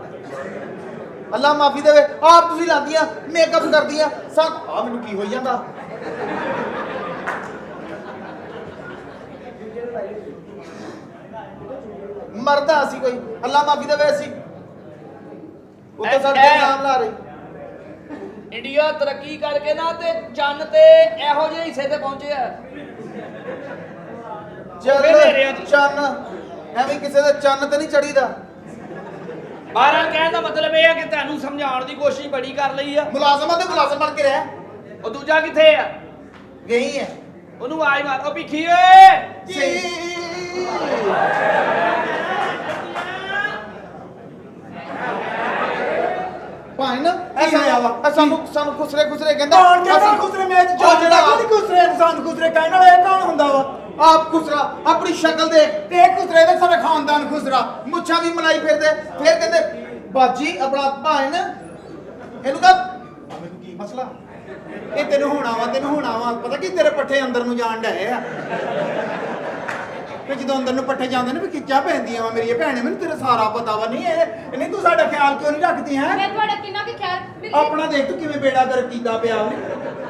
ਅੱਲਾ ਮਾਫੀ ਦੇਵੇ, ਆਪ ਤੁਸੀਂ ਲਾਦੀਆਂ ਮੇਕਅਪ ਕਰਦੀਆਂ ਸਭ। ਆ ਮੈਨੂੰ ਕੀ ਹੋਈ ਜਾਂਦਾ? ਮਰਦਾ ਅਸੀਂ ਕੋਈ, ਅੱਲਾ ਮਾਫੀ ਦੇਵੇ ਅਸੀਂ ਉੱਤੇ ਸਾਡੇ ਨਾਮ ਲਾ ਰਹੀ। ਇੰਡੀਆ ਤਰੱਕੀ ਕਰਕੇ ਨਾ ਤੇ ਚੰਨ ਤੇ ਇਹੋ ਜਿਹੇ ਹਿੱਸੇ ਤੇ ਪਹੁੰਚਿਆ। ਚੰਨ ਐਵੇਂ ਕਿਸੇ ਦੇ ਚੰਨ ਤੇ ਨਹੀਂ ਚੜੀਦਾ। ਬਾਹਰ ਕਹਿਣ ਦਾ ਮਤਲਬ ਇਹ ਆ ਕਿ ਤੁਹਾਨੂੰ ਸਮਝਾਉਣ ਦੀ ਕੋਸ਼ਿਸ਼ ਬੜੀ ਕਰ ਲਈ ਆ। ਮੁਲਾਜ਼ਮਾਂ ਦੇ ਮੁਲਾਜ਼ਮ ਬਣ ਕੇ ਰਹਿ। ਉਹ ਦੂਜਾ ਕਿੱਥੇ ਆ? ਗਈ ਹੈ ਉਹਨੂੰ ਆਵਾਜ਼ ਮਾਰ, ਉਹ ਭਿੱਖੀ ਓਏ। ਭਾਈ ਨਾ ਕੀ ਹੋਇਆ ਵਾ? ਸਾਨੂੰ ਖੁਸਰੇ ਕਹਿੰਦਾ। ਕੌਣ ਕਹਿੰਦਾ ਖੁਸਰੇ? ਮੇਚ ਚੋ ਜਿਹੜਾ ਕੋਈ ਖੁਸਰੇ ਇਨਸਾਨ ਖੁਸਰੇ ਕਹਿਣ ਵਾਲਾ ਇਹ ਕੌਣ ਹੁੰਦਾ ਵਾ? ਆਪ ਖੁਸਰਾ ਆਪਣੀ ਸ਼ਕਲ ਦੇਖ ਤੇ ਇਹ ਖੁਸਰੇ ਦੇ ਸਾਰੇ ਖਾਨਦਾਨ ਖੁਸਰਾ। ਮੁੱਛਾਂ ਵੀ ਮਲਾਈ ਫਿਰਦੇ। ਫਿਰ ਕਹਿੰਦੇ ਬਾਜੀ ਆਪਣਾ ਭਾਣ ਇਹਨੂੰ ਕਹ ਮੈਨੂੰ ਕੀ ਮਸਲਾ? ਇਹ ਤੈਨੂੰ ਹੋਣਾ ਵਾ ਪਤਾ ਕੀ ਤੇਰੇ ਪੱਠੇ ਅੰਦਰ ਨੂੰ ਜਾਣ ਡਏ ਆ। ਤੇ ਜਦੋਂ ਅੰਦਰ ਨੂੰ ਪੱਠੇ ਜਾਂਦੇ ਨੇ ਵੀ ਕਿੱਚਾ ਪੈਂਦੀਆਂ ਵਾ ਮੇਰੀ ਭੈਣੇ, ਮੈਨੂੰ ਤੇਰਾ ਸਾਰਾ ਪਤਾ ਵਾ। ਨਹੀਂ ਤੂੰ ਸਾਡਾ ਖਿਆਲ ਕਿਉਂ ਨਹੀਂ ਰੱਖਦੀ ਹੈ? ਮੈਂ ਤੁਹਾਡਾ ਕਿੰਨਾ ਕੀ ਖਿਆਲ ਆਪਣਾ ਦੇਖ ਤੂੰ ਕਿਵੇਂ ਬੇੜਾ ਕਰ ਕੀਤਾ ਪਿਆ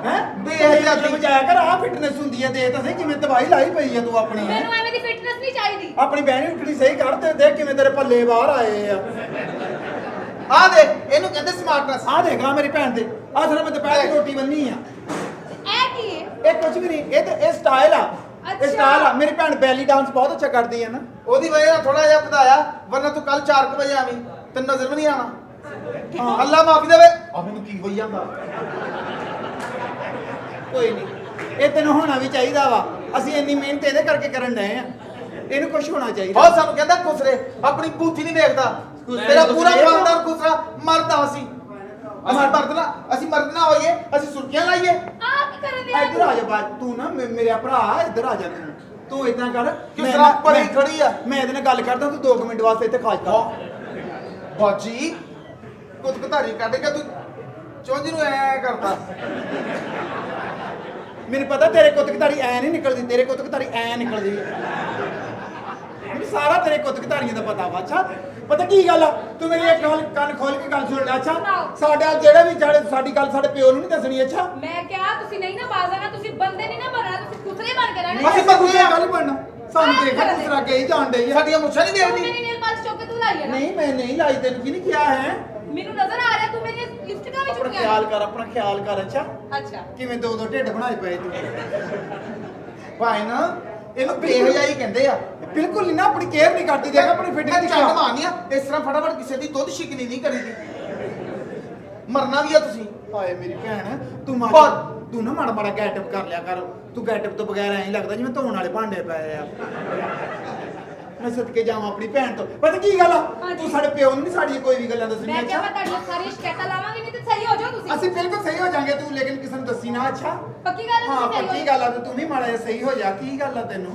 ਹੈ। ਦੇਖ ਜਾ ਤੂੰ। ਬਜਾਇਆ ਕਰ, ਆ ਫਿਟਨੈਸ ਹੁੰਦੀ ਹੈ। ਦੇਖ ਤਾਂ ਸਹੀ ਕਿਵੇਂ ਦਵਾਈ ਲਾਈ ਪਈ ਆ ਤੂੰ ਆਪਣੀ। ਮੈਨੂੰ ਐਵੇਂ ਦੀ ਫਿਟਨੈਸ ਨਹੀਂ ਚਾਹੀਦੀ। ਆਪਣੀ ਬਹਿਣੀ ਉੱਠਣੀ ਸਹੀ ਕਰ ਤੇ ਦੇਖ ਕਿਵੇਂ ਤੇਰੇ ਪੱਲੇ ਬਾਹਰ ਆਏ ਆ। ਆ ਦੇਖ ਇਹਨੂੰ ਕਹਿੰਦੇ ਸਮਾਰਟਨੈਸ। ਆ ਦੇਖ ਆ ਮੇਰੀ ਭੈਣ ਦੇ ਆ ਸਿਰ ਮੈਂ ਦੁਪਹਿਰ ਦੀ ਰੋਟੀ ਬੰਨੀ ਆ। ਇਹ ਕੀ ਹੈ? ਇਹ ਕੁਝ ਵੀ ਨਹੀਂ, ਇਹ ਸਟਾਈਲ ਆ। ਇਹ ਸਟਾਈਲ ਆ। ਮੇਰੀ ਭੈਣ ਬੈਲੀ ਡਾਂਸ ਬਹੁਤ ਅੱਛਾ ਕਰਦੀ ਹੈ ਨਾ। ਉਹਦੀ ਵਜ੍ਹਾ ਨਾਲ ਥੋੜਾ ਜਿਹਾ ਵਧਾਇਆ, ਵਰਨਾ ਤੂੰ ਕੱਲ 4 ਵਜੇ ਆਵੀਂ ਤੈਨੂੰ ਨਜ਼ਰ ਵੀ ਨਹੀਂ ਆਣਾ। ਅੱਲਾ ਮਾਫੀ ਦੇਵੇ। ਆ ਮੈਨੂੰ ਕੀ ਹੋਈ ਜਾਂਦਾ? ਕੋਈ ਨਹੀਂ, ਇਹ ਤੈਨੂੰ ਹੋਣਾ ਵੀ ਚਾਹੀਦਾ ਵਾ। ਅਸੀਂ ਇੰਨੀ ਮਿਹਨਤ ਇਹਦੇ ਕਰਕੇ ਕਰਨ ਡਏ ਆ, ਇਹਨੂੰ ਕੁਝ ਹੋਣਾ ਚਾਹੀਦਾ। ਬਹੁਤ ਸਾਨੂੰ ਕਹਿੰਦਾ ਖੁਸਰੇ ਆਪਣੀ ਬੂਥੀ ਨਹੀਂ ਦੇਖਦਾ। ਤੇਰਾ ਪੂਰਾ ਖਾਨਦਾਨ ਖੁਸਰਾ ਮਰਦਾ ਅਸੀਂ ਮਰਦ ਨਾ ਹੋਈਏ, ਅਸੀਂ ਸੁਰਖੀਆਂ ਲਾਈਏ। ਆ ਕੀ ਕਰਨ ਦੇ? ਇੱਧਰ ਆ ਜਾ ਬਾਜ, ਤੂੰ ਨਾ ਮੇਰੇ ਭਰਾ ਇੱਧਰ ਆ ਜਾ। ਤੂੰ ਇਦਾਂ ਕਰ, ਕਿਸ ਤਰ੍ਹਾਂ ਪਰੀ ਖੜੀ ਆ। ਮੈਂ ਇਹਦੇ ਨਾਲ ਗੱਲ ਕਰਦਾ, ਤੂੰ 2 ਮਿੰਟ ਵਾਸਤੇ ਇੱਥੇ ਖਾਜਦਾ। ਬਾਜੀ ਕੁੱਤਕਧਾਰੀ ਕੱਢ ਕੇ ਤੂੰ ਚੁੰਝ ਨੂੰ ਐ ਕਰਦਾ। ਮੈਨੂੰ ਪਤਾ ਤੇਰੇ ਕੁੱਤਕਧਾਰੀ ਐ ਨਹੀਂ ਨਿਕਲਦੀ, ਤੇਰੇ ਕੁੱਤਕਧਾਰੀ ਐ ਨਿਕਲਦੀ। ਸਾਰਾ ਤੇਰੇ ਕੁੱਤਕਧਾਰੀਆਂ ਦਾ ਪਤਾ ਵਾ ਅੱਛਾ ਪਤਾ ਕੀ ਗੱਲ ਆ ਤੂੰ ਮੇਰੀ ਇੱਕ ਕੰਨ ਖੋਲ ਕੇ ਗੱਲ ਸੁਣ ਲੈ ਅੱਛਾ ਸਾਡਾ ਜਿਹੜਾ ਵੀ ਸਾਡੀ ਗੱਲ ਸਾਡੇ ਪਿਓ ਨੂੰ ਨਹੀਂ ਦੱਸਣੀ ਅੱਛਾ ਮੈਂ ਕਿਹਾ ਤੁਸੀਂ ਨਹੀਂ ਨਾ ਬਾਜ਼ ਆਣਾ ਤੁਸੀਂ ਬੰਦੇ ਨਹੀਂ ਨਾ ਬਣਨਾ ਤੁਸੀਂ ਕੁਤਰੇ ਬਣ ਕੇ ਰਹਿਣਾ ਅਸੀਂ ਬੰਦੇ ਗੱਲ ਬਣਨਾ ਸਾਨੂੰ ਦੇਖਾ ਕਿਸ ਤਰ੍ਹਾਂ ਕਹੀ ਜਾਣ ਡਈ ਆ ਸਾਡੀਆਂ ਮੁੱਛਾਂ ਨਹੀਂ ਤੂੰ ਦੇਖਦੀ ਮੇਰੀ ਨੇਲ ਪਾਲਿਸ਼ ਚੁੱਕ ਕੇ ਤੂੰ ਲਾਈ ਹੈ ਨਾ ਨਹੀਂ ਮੈਂ ਨਹੀਂ ਲਾਈ ਤੈਨੂੰ ਕੀ ਨਹੀਂ ਕਿਹਾ ਹੈ ਮੈਨੂੰ ਨਜ਼ਰ ਆ ਰਿਹਾ ਤੂੰ ਮੇਰੀ ਲਿਪਸਟਿਕਾਂ ਵੀ ਆਪਣਾ ਚੁੱਕੀਆਂ ਖਿਆਲ ਕਰ ਅੱਛਾ ਅੱਛਾ ਕਿਵੇਂ ਦੋ ਢਿੱਡ ਬਣਾਏ ਪਏ ਤੂੰ ਭਾਈ ਨਾ ਇਹਨੂੰ ਬੇਹਜਾਈ ਕਹਿੰਦੇ ਆ ਬਿਲਕੁਲ ਨਹੀਂ ਨਾ ਆਪਣੀ ਕੇਅਰ ਨਹੀਂ ਕਰਦੀ ਦੇਖ ਆਪਣੀ ਫਿਟਿੰਗ ਦੀ ਚੰਡ ਮਾਰਨੀਆਂ ਇਸ ਤਰ੍ਹਾਂ ਫਟਾਫਟ ਕਿਸੇ ਦੀ ਦੁੱਧ ਛਿਕਣੀ ਨਹੀਂ ਕਰੀਦੀ ਮਰਨਾ ਵੀ ਆ ਤੁਸੀਂ ਹਾਏ ਮੇਰੀ ਭੈਣ ਤੂੰ ਪਰ- ਤੂੰ ਨਾ ਮਾੜਾ ਮਾੜਾ ਗੈਟਅਪ ਕਰ ਲਿਆ ਕਰ ਤੂੰ ਗੈਟਅਪ ਤੋਂ ਬਗੈਰ ਐਂ ਲੱਗਦਾ ਜਿਵੇਂ ਧੋਣ ਵਾਲੇ ਭਾਂਡੇ ਪਏ ਆ ਮੈਂ ਸਦਕੇ ਜਾਵਾਂ ਆਪਣੀ ਭੈਣ ਤੋਂ ਪਤਾ ਕੀ ਗੱਲ ਆ ਹਾਂਜੀ। ਤੂੰ ਸਾਡੇ ਪਿਓ ਨੂੰ ਨਹੀਂ ਸਾਡੀਆਂ ਕੋਈ ਵੀ ਗੱਲਾਂ ਦੱਸਣੀਆਂ ਮੈਂ ਕਿਹਾ ਮੈਂ ਅੱਛਾ ਤੁਹਾਡੀਆਂ ਸਾਰੀਆਂ ਸ਼ਿਕਾਇਤਾਂ ਲਾਵਾਂਗੀ ਨਹੀਂ ਤੇ ਸਹੀ ਹੋ ਜਾਓ ਤੁਸੀਂ ਅਸੀਂ ਬਿਲਕੁਲ ਸਹੀ ਹੋ ਜਾਾਂਗੇ ਤੂੰ ਲੇਕਿਨ ਕਿਸੇ ਨੂੰ ਦੱਸੀ ਨਾ ਅੱਛਾ ਪੱਕੀ ਗੱਲ ਹੈ ਹਾਂ ਤੁਸੀਂ ਸਹੀ ਪੱਕੀ ਹੋ ਗੱਲ ਆ ਤੇ ਤੂੰ ਵੀ ਮਾੜਾ ਜਿਹਾ ਸਹੀ ਹੋ ਜਾ ਕੀ ਗੱਲ ਆ ਤੈਨੂੰ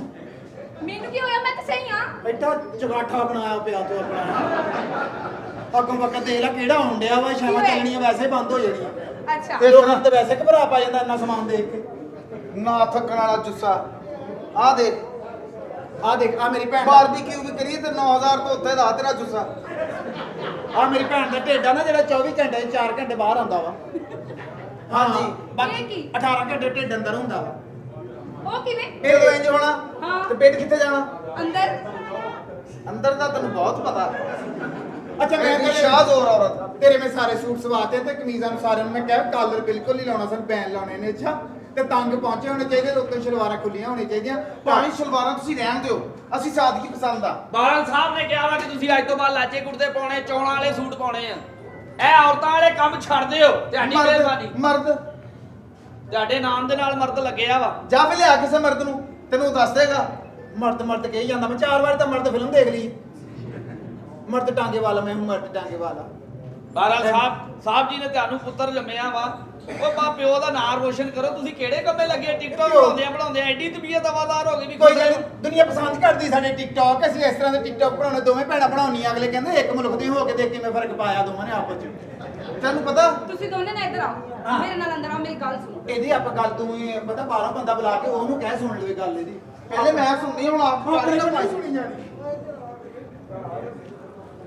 ਮੈਨੂੰ ਕੀ ਹੋਇਆ ਮੈਂ ਤਾਂ ਸਹੀ ਹਾਂ ਐਡਾ ਚਗਾਠਾ ਬਣਾਇਆ ਪਿਆ ਤੂੰ ਆਪਣਾ ਅੱਗੋਂ ਵਕਤ ਦੇਖ ਲੈ ਕਿਹੜਾ ਆਉਣ ਡਿਆ ਵਾ ਸ਼ਾਮਾਂ ਕੀ ਹੋਇਆ? ਚੱਲਣੀਆਂ ਵੈਸੇ ਬੰਦ ਹੋ ਜਾਣੀਆਂ ਅੱਛਾ ਤੇ ਲੋਕਾਂ ਤੇ ਵੈਸੇ ਘਬਰਾ ਪਾ ਜਾਂਦਾ ਇੰਨਾ ਸਮਾਨ ਦੇਖ ਕੇ ਨਾ ਥੱਕਣ ਵਾਲਾ ਜੁੱਸਾ ਆ ਦੇਖ ਆ ਦੇਖ ਆ ਮੇਰੀ ਭੈਣ ਬਾਰਬੀਕਿਊ ਵੀ ਕਰੀਏ ਤੇ 9000 ਤੋਂ ਉੱਤੇ ਦਾ ਤੇਰਾ ਜੁੱਸਾ ਆ ਮੇਰੀ ਭੈਣ ਦਾ ਢਿੱਡ ਆ ਨਾ ਜਿਹੜਾ 24 ਘੰਟੇ 'ਚ 4 ਘੰਟੇ ਬਾਹਰ ਆਉਂਦਾ ਵਾ ਹਾਂਜੀ। ਬਾਕੀ ਇਹ ਕੀ? 18 ਘੰਟੇ ਢਿੱਡ ਅੰਦਰ ਹੁੰਦਾ ਵਾ ਉਹ ਕਿਵੇਂ ਇਹ ਤੋਂ ਇੰਜ ਹੋਣਾ ਹਾਂ। ਤੇ ਪੇਟ ਕਿੱਥੇ ਜਾਣਾ ਅੰਦਰ ਅੰਦਰ ਦਾ ਤੈਨੂੰ ਬਹੁਤ ਪਤਾ ਅੱਛਾ ਮੈਂ ਮੈਂ ਸ਼ਾਹਜ਼ੋਰ ਔਰਤ ਤੇਰੇ ਮੈਂ ਸਾਰੇ ਸੂਟ ਸਵਾਤੇ ਤੇ ਕਮੀਜ਼ਾਂ ਨੂੰ ਸਾਰਿਆਂ ਨੂੰ ਮੈਂ ਕਿਹਾ ਕਾਲਰ ਬਿਲਕੁਲ ਨਹੀਂ ਲਾਉਣਾ ਸਨ ਬੈਨ ਲਾਉਣੇ ਨੇ ਅੱਛਾ ਤੇ ਤੰਗ ਪਹੁੰਚੇ ਹੋਣੇ ਚਾਹੀਦੇ ਉੱਤੋਂ ਸ਼ਲਵਾਰਾਂ ਖੁੱਲੀਆਂ ਹੋਣੀਆਂ ਚਾਹੀਦੀਆਂ ਪਾਣੀ ਸ਼ਲਵਾਰਾਂ ਤੁਸੀਂ ਰਹਿਣ ਦਿਓ ਅਸੀਂ ਸਾਦਗੀ ਪਸੰਦ ਆ ਬਾਦਲ ਸਾਹਿਬ ਨੇ ਕਿਹਾ ਵਾ ਕਿ ਤੁਸੀਂ ਅੱਜ ਤੋਂ ਬਾਅਦ ਲਾਚੇ ਕੁੜਤੇ ਪਾਉਣੇ ਚੌਲਾਂ ਵਾਲੇ ਸੂਟ ਪਾਉਣੇ ਆ ਇਹ ਔਰਤਾਂ ਵਾਲੇ ਕੰਮ ਛੱਡ ਦਿਓ ਤੁਹਾਡੀ ਮਿਹਰਬਾਨੀ ਮਰਦ ਤੁਹਾਡੇ ਨਾਮ ਦੇ ਨਾਲ ਮਰਦ ਲੱਗਿਆ ਵਾ ਜਾ ਫੇ ਲਿਆ ਕਿਸੇ ਮਰਦ ਨੂੰ ਤੈਨੂੰ ਦੱਸ ਦੇਗਾ ਮਰਦ ਕਹੀ ਜਾਂਦਾ ਮੈਂ 4 ਵਾਰ ਤਾਂ ਮਰਦ ਫਿਲਮ ਦੇਖ ਲਈ ਮਰਦ ਟਾਂਗੇ ਵਾਲਾ ਮੈਂ ਹੂੰ ਮਰਦ ਟਾਂਗੇ ਵਾਲਾ ਬਾਦਲ ਸਾਹਿਬ ਜੀ ਨੇ ਤੁਹਾਨੂੰ ਪੁੱਤਰ ਜੰਮਿਆ ਵਾ ਉਹ ਬਾ ਪਿਓ ਦਾ ਨਾਂ ਰੋਸ਼ਨ ਕਰੋ ਤੁਸੀਂ ਕਿਹੜੇ ਕੰਮੇ ਲੱਗੇ ਟਿਕਟੌਕ ਬਣਾਉਂਦੇ ਐਡੀ ਤਬੀਅਤ ਹਵਾਦਾਰ ਹੋ ਗਈ ਵੀ ਕੋਈ ਗੱਲ ਨੀ, ਦੁਨੀਆ ਪਸੰਦ ਕਰਦੀ ਸਾਡੇ ਟਿਕਟੌਕ ਅਸੀਂ ਇਸ ਤਰ੍ਹਾਂ ਦੇ ਟਿਕਟੌਕ ਬਣਾਉਣੇ ਦੋਵੇਂ ਭੈਣਾਂ ਬਣਾਉਣੀਆਂ ਅਗਲੇ ਕਹਿੰਦੇ ਇੱਕ ਮੁਲਕ ਦੇ ਹੋ ਕੇ ਦੇਖ ਕਿਵੇਂ ਫਰਕ ਪਾਇਆ ਦੋਵਾਂ ਨੇ ਆਪਸ ਚ ਤੈਨੂੰ ਪਤਾ ਤੁਸੀਂ ਦੋਨੇ ਨਾ ਇੱਧਰ ਆਓ ਮੇਰੇ ਨਾਲ ਅੰਦਰ ਆਓ ਮੇਰੀ ਗੱਲ ਸੁਣੋ ਇਹਦੀ ਆਪਾਂ ਗੱਲ ਤੂੰ ਹੀ ਪਤਾ ਬਾਹਰੋਂ ਬੰਦਾ ਬੁਲਾ ਕੇ ਉਹਨੂੰ ਕਹਿ ਸੁਣ ਲਵੇ ਗੱਲ ਇਹਦੀ ਪਹਿਲੇ ਮੈਂ ਸੁਣਨੀ ਹੁਣ ਆਪ ਆਪਣੀ ਤਾਂ ਨਹੀਂ ਸੁਣੀ ਜਾਣੀ